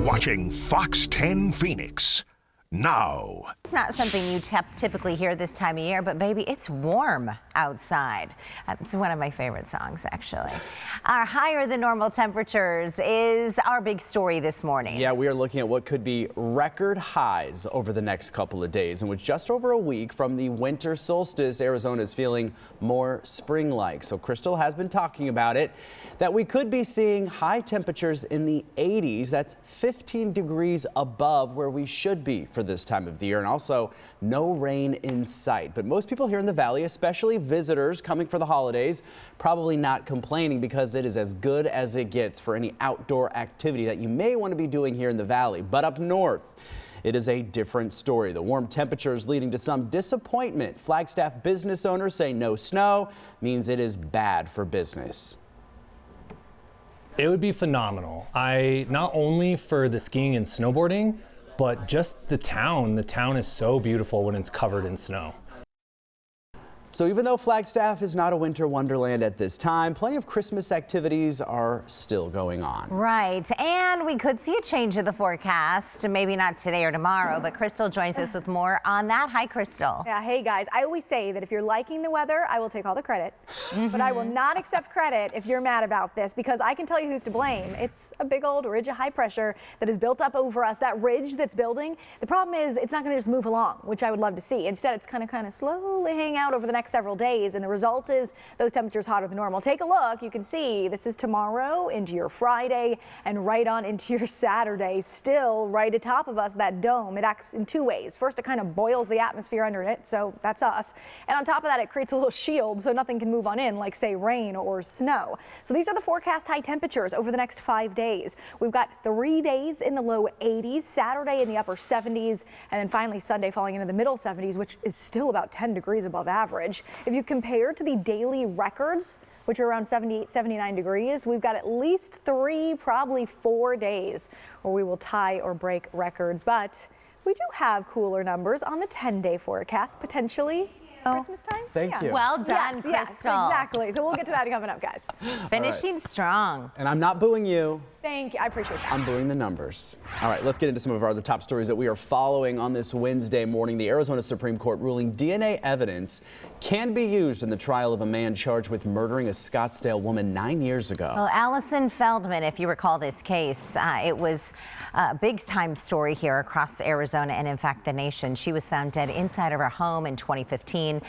watching Fox 10 Phoenix now. It's not something you typically hear this time of year, but baby, it's warm outside. It's one of my favorite songs, actually. Our higher than normal temperatures is our big story this morning. Yeah, we are looking at what could be record highs over the next couple of days. And with just over a week from the winter solstice, Arizona is feeling more spring-like. So Crystal has been talking about it, that we could be seeing high temperatures in the 80s. That's 15 degrees above where we should be for this time of the year, and also no rain in sight. But most people here in the valley, especially visitors coming for the holidays, probably not complaining because it is as good as it gets for any outdoor activity that you may want to be doing here in the valley. But up north, it is a different story. The warm temperatures leading to some disappointment. Flagstaff business owners say no snow means it is bad for business. It would be phenomenal. Not only for the skiing and snowboarding, but just the town. The town is so beautiful when it's covered in snow. So even though Flagstaff is not a winter wonderland at this time, plenty of Christmas activities are still going on. Right, and we could see a change in the forecast, maybe not today or tomorrow, but Crystal joins us with more on that. Hi, Crystal. Yeah, hey guys, I always say that if you're liking the weather, I will take all the credit, but I will not accept credit if you're mad about this, because I can tell you who's to blame. It's a big old ridge of high pressure that is built up over us, that ridge that's building. The problem is it's not going to just move along, which I would love to see. Instead, it's kind of slowly hang out over the next several days, and the result is those temperatures hotter than normal. Take a look. You can see this is tomorrow into your Friday and right on into your Saturday. Still right atop of us, that dome. It acts in two ways. First, it kind of boils the atmosphere under it, so that's us. And on top of that, it creates a little shield so nothing can move on in, like say rain or snow. So these are the forecast high temperatures over the next 5 days. We've got 3 days in the low 80s, Saturday in the upper 70s, and then finally Sunday falling into the middle 70s, which is still about 10 degrees above average. If you compare to the daily records, which are around 78, 79 degrees, we've got at least 3, probably 4 days where we will tie or break records. But we do have cooler numbers on the 10-day forecast, potentially. Christmas time? Thank you. Well done, Crystal. Yes, exactly. So we'll get to that coming up, guys. Finishing strong. And I'm not booing you. Thank you. I appreciate that. I'm booing the numbers. All right, let's get into some of our other top stories that we are following on this Wednesday morning. The Arizona Supreme Court ruling DNA evidence can be used in the trial of a man charged with murdering a Scottsdale woman 9 years ago. Well, Allison Feldman, if you recall this case, it was a big-time story here across Arizona and, in fact, the nation. She was found dead inside of her home in 2015.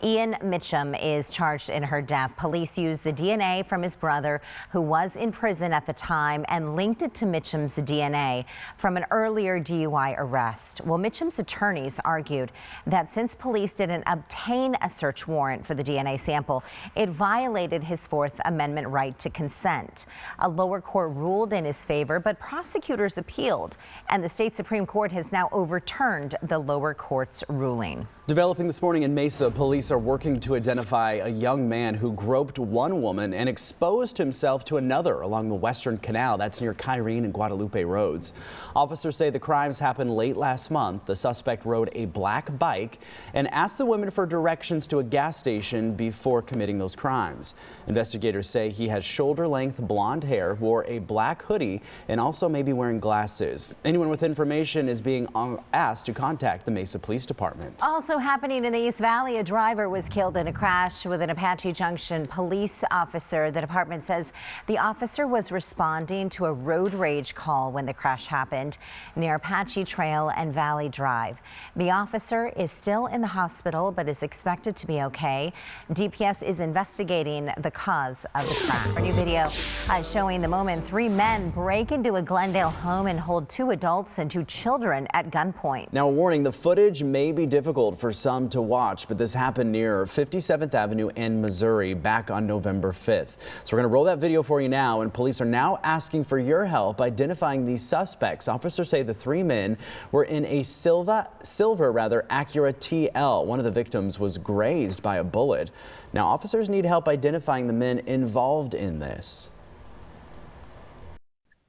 Ian Mitchum is charged in her death. Police used the DNA from his brother, who was in prison at the time, and linked it to Mitchum's DNA from an earlier DUI arrest. Well, Mitchum's attorneys argued that since police didn't obtain a search warrant for the DNA sample, it violated his Fourth Amendment right to consent. A lower court ruled in his favor, but prosecutors appealed, and the state Supreme Court has now overturned the lower court's ruling. Developing this morning in Mesa, police are working to identify a young man who groped one woman and exposed himself to another along the Western Canal. That's near Kyrene and Guadalupe roads. Officers say the crimes happened late last month. The suspect rode a black bike and asked the women for directions to a gas station before committing those crimes. Investigators say he has shoulder-length blonde hair, wore a black hoodie, and also may be wearing glasses. Anyone with information is being asked to contact the Mesa Police Department. Also happening in the East Valley, a driver was killed in a crash with an Apache Junction police officer. The department says the officer was responding to a road rage call when the crash happened near Apache Trail and Valley Drive. The officer is still in the hospital but is expected to be okay. DPS is investigating the cause of the crash. A new video showing the moment 3 men break into a Glendale home and hold 2 adults and 2 children at gunpoint. Now, a warning, the footage may be difficult for some to watch, but this happened near 57th Avenue and Missouri back on November 5th. So we're going to roll that video for you now, and police are now asking for your help identifying these suspects. Officers say the 3 men were in a silver Acura TL. One of the victims was grazed by a bullet. Now, officers need help identifying the men involved in this.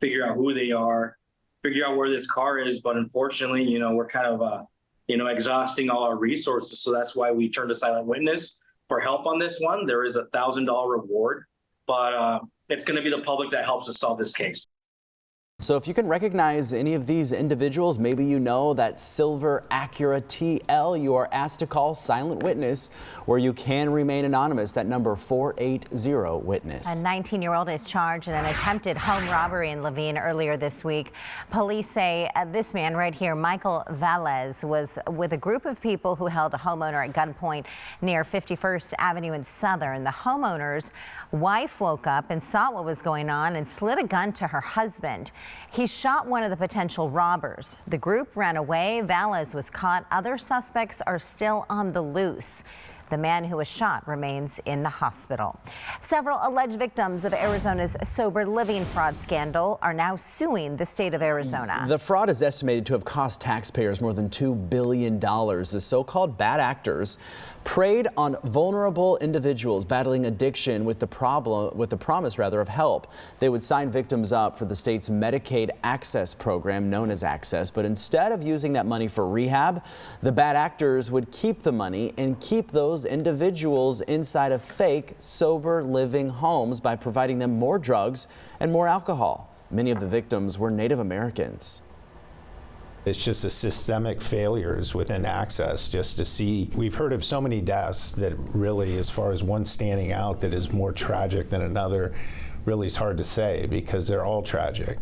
Figure out who they are, figure out where this car is, but unfortunately, we're kind of exhausting all our resources. So that's why we turned to silent witness for help on this one. There is a $1,000 reward, but it's going to be the public that helps us solve this case. So if you can recognize any of these individuals, maybe you know that silver Acura TL, you are asked to call Silent Witness, where you can remain anonymous. That number 480-WITNESS. A 19-year-old is charged in an attempted home robbery in LaVine earlier this week. Police say this man right here, Michael Valles, was with a group of people who held a homeowner at gunpoint near 51st Avenue and Southern. The homeowner's wife woke up and saw what was going on and slid a gun to her husband. He shot one of the potential robbers. The group ran away. Valles was caught. Other suspects are still on the loose. The man who was shot remains in the hospital. Several alleged victims of Arizona's sober living fraud scandal are now suing the state of Arizona. The fraud is estimated to have cost taxpayers more than $2 billion. The so-called bad actors preyed on vulnerable individuals battling addiction with the promise of help. They would sign victims up for the state's Medicaid access program known as Access, but instead of using that money for rehab, the bad actors would keep the money and keep those individuals inside of fake sober living homes by providing them more drugs and more alcohol. Many of the victims were Native Americans. It's just the systemic failures within Access just to see. We've heard of so many deaths that really, as far as one standing out that is more tragic than another, really is hard to say because they're all tragic.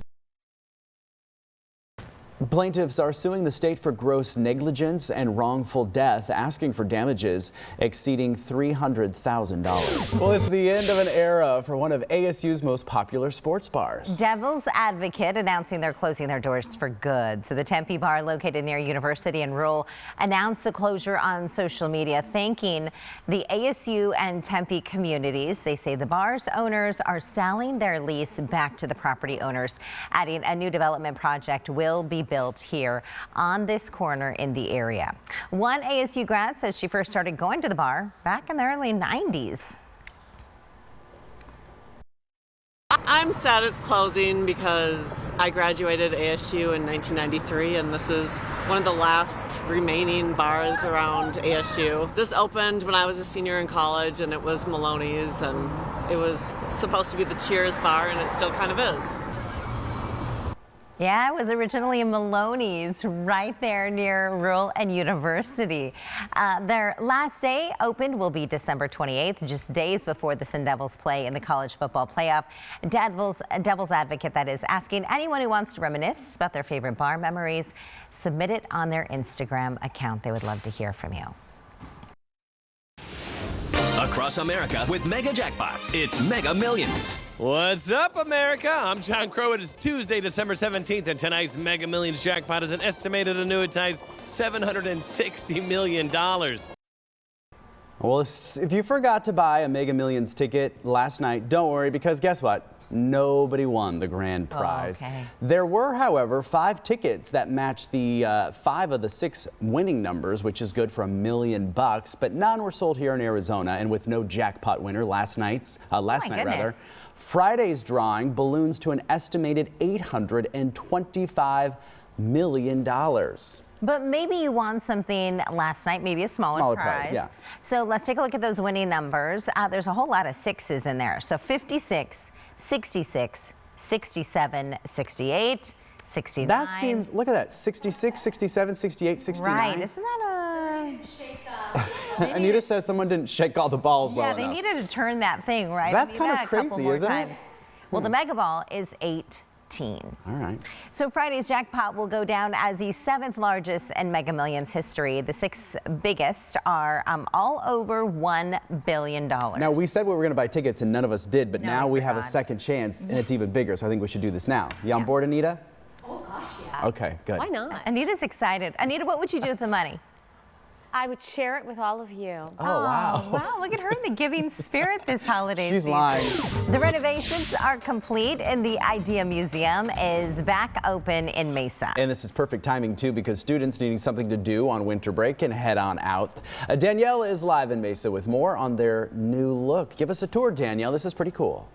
Plaintiffs are suing the state for gross negligence and wrongful death, asking for damages exceeding $300,000. Well, it's the end of an era for one of ASU's most popular sports bars. Devil's Advocate announcing they're closing their doors for good. So the Tempe bar, located near University and Rural, announced the closure on social media, thanking the ASU and Tempe communities. They say the bar's owners are selling their lease back to the property owners, adding a new development project will be built here on this corner in the area. One ASU grad says she first started going to the bar back in the early 90s. I'm sad it's closing because I graduated ASU in 1993 and this is one of the last remaining bars around ASU. This opened when I was a senior in college and it was Maloney's and it was supposed to be the Cheers bar and it still kind of is. Yeah, it was originally a Maloney's right there near Rural and University. Their last day opened will be December 28th, just days before the Sun Devils play in the college football playoff. Devil's Advocate, that is, asking anyone who wants to reminisce about their favorite bar memories, submit it on their Instagram account. They would love to hear from you. Across America with mega jackpots, it's Mega Millions. What's up, America? I'm John Crow. It is Tuesday, December 17th, and tonight's Mega Millions jackpot is an estimated annuitized $760 million. Well, if you forgot to buy a Mega Millions ticket last night, don't worry, because guess what? Nobody won the grand prize. Oh, okay. There were, however, 5 tickets that matched the 5 of the 6 winning numbers, which is good for $1 million, but none were sold here in Arizona. And with no jackpot winner last night, Friday's drawing balloons to an estimated $825 million. But maybe you won something last night, maybe a smaller prize. Yeah. So let's take a look at those winning numbers. There's a whole lot of 6s in there. So 56, 66, 67, 68, 69. That seems, look at that, 66, 67, 68, 69. Right, isn't that a... Anita says someone didn't shake all the balls well enough. Yeah, they needed to turn that thing, right? That's kind of crazy, isn't it? Well, the Mega Ball is 18. All right. So Friday's jackpot will go down as the 7th largest in Mega Millions history. The 6 biggest are all over $1 billion. Now, we said we were going to buy tickets and none of us did, but No, now I we have a forgot. second chance and it's even bigger, so I think we should do this now. You on board, Anita? Oh gosh, yeah. Okay, good. Why not? Anita's excited. Anita, what would you do with the money? I would share it with all of you. Oh, wow. Wow, look at her in the giving spirit this holiday She's season. lying. The renovations are complete and the Idea Museum is back open in Mesa. And this is perfect timing, too, because students needing something to do on winter break can head on out. Danielle is live in Mesa with more on their new look. Give us a tour, Danielle. This is pretty cool.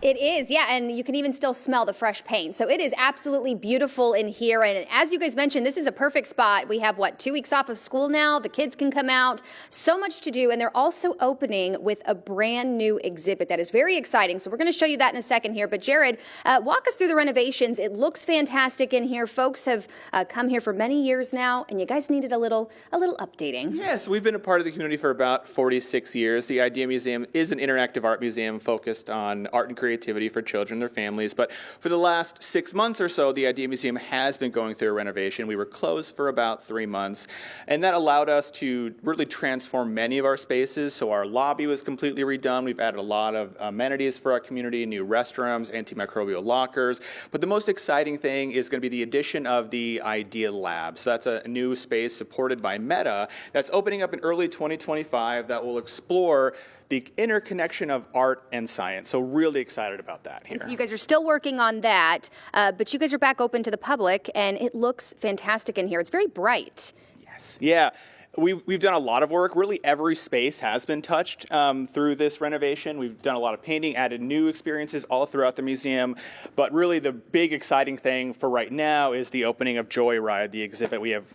It is, yeah, and you can even still smell the fresh paint. So it is absolutely beautiful in here. And as you guys mentioned, this is a perfect spot. We have, 2 weeks off of school now. The kids can come out. So much to do. And they're also opening with a brand new exhibit that is very exciting. So we're going to show you that in a second here. But Jared, walk us through the renovations. It looks fantastic in here. Folks have come here for many years now, and you guys needed a little updating. Yes, we've been a part of the community for about 46 years. The Idea Museum is an interactive art museum focused on art and creativity for children and their families. But for the last 6 months or so, the Idea Museum has been going through a renovation. We were closed for about 3 months, and that allowed us to really transform many of our spaces. So our lobby was completely redone. We've added a lot of amenities for our community, new restrooms, antimicrobial lockers. But the most exciting thing is going to be the addition of the Idea Lab. So that's a new space supported by Meta that's opening up in early 2025 that will explore the interconnection of art and science. So really excited about that here. You guys are still working on that, but you guys are back open to the public, and it looks fantastic in here. It's very bright. Yes. Yeah. We've done a lot of work. Really, every space has been touched through this renovation. We've done a lot of painting, added new experiences all throughout the museum. But really, the big exciting thing for right now is the opening of Joyride, the exhibit we have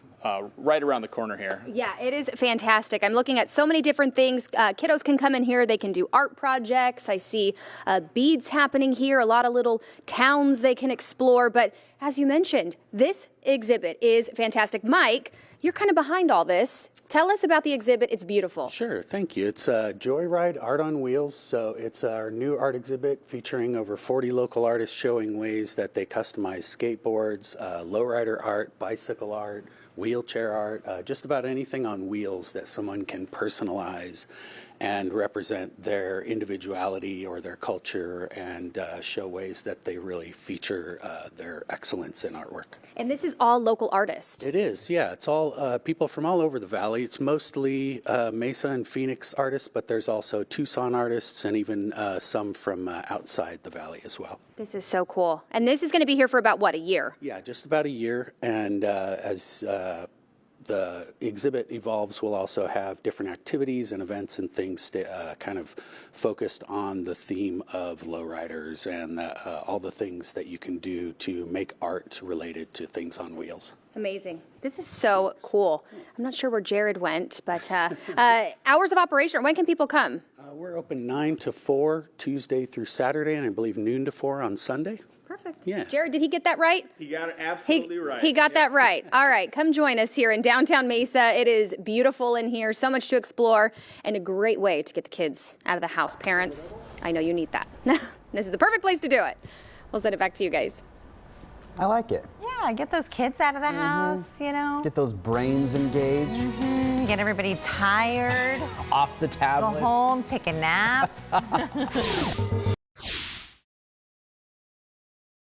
right around the corner here. Yeah, it is fantastic. I'm looking at so many different things. Kiddos can come in here. They can do art projects. I see beads happening here, a lot of little towns they can explore. But as you mentioned, this exhibit is fantastic. Mike, you're kind of behind all this. Tell us about the exhibit. It's beautiful. Sure, thank you. It's Joyride Art on Wheels. So it's our new art exhibit featuring over 40 local artists showing ways that they customize skateboards, lowrider art, bicycle art, wheelchair art, just about anything on wheels that someone can personalize and represent their individuality or their culture and show ways that they really feature their excellence in artwork. And this is all local artists. It is, yeah. It's all people from all over the valley. It's mostly Mesa and Phoenix artists, but there's also Tucson artists and even some from outside the valley as well. This is so cool. And this is going to be here for about, a year? Yeah, just about a year. And as the exhibit evolves, we'll also have different activities and events and things kind of focused on the theme of lowriders and all the things that you can do to make art related to things on wheels. Amazing. This is so cool. I'm not sure where Jared went, but hours of operation, when can people come? We're open 9 to 4 Tuesday through Saturday, and I believe noon to 4 on Sunday. Perfect. Yeah. Jared, did he get that right? He got it absolutely right. He got that right. All right, come join us here in downtown Mesa. It is beautiful in here, so much to explore, and a great way to get the kids out of the house. Parents, I know you need that. This is the perfect place to do it. We'll send it back to you guys. I like it. Yeah, get those kids out of the house, Get those brains engaged. Get everybody tired. Off the tablets. Go home, take a nap.